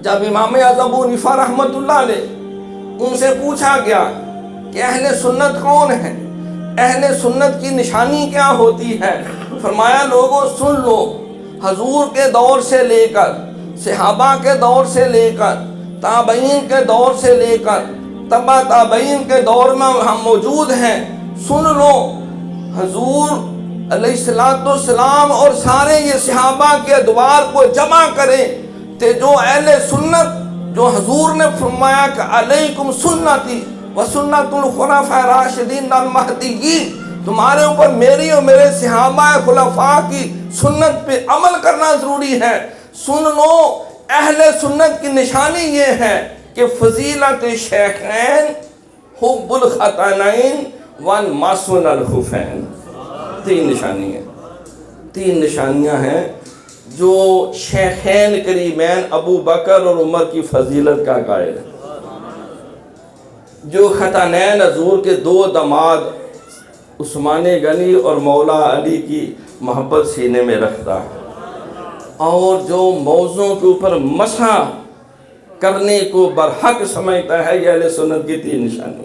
جب امام اعظم ابو حنیفہ رحمۃ اللہ علیہ ان سے پوچھا گیا کہ اہل سنت کون ہے، اہل سنت کی نشانی کیا ہوتی ہے، فرمایا لوگوں سن لو، حضور کے دور سے لے کر، صحابہ کے دور سے لے کر، تابعین کے دور سے لے کر تبع تابعین کے دور میں ہم موجود ہیں، سن لو، حضور علیہ السلام اور سارے یہ صحابہ کے ادوار کو جمع کریں کہ جو اہل سنت، جو حضور نے فرمایا کہ علیکم سنتی و سنت الخلفاء الراشدین المہدیین، تمہارے اوپر میری اور میرے صحابہ خلفاء کی سنت پہ عمل کرنا ضروری ہے، سن لو، اہل سنت کی نشانی یہ ہے کہ فضیلت شیخین، حب الختانین ومسن الخفین، تین نشانیاں ہیں جو شیخین کریمین ابو بکر اور عمر کی فضیلت کا قائل ہے، جو ختانین حضور کے دو داماد عثمان غنی اور مولا علی کی محبت سینے میں رکھتا ہے، اور جو موضوع کے اوپر مسح کرنے کو برحق سمجھتا ہے، یہ اہل سنت کی تین نشانی۔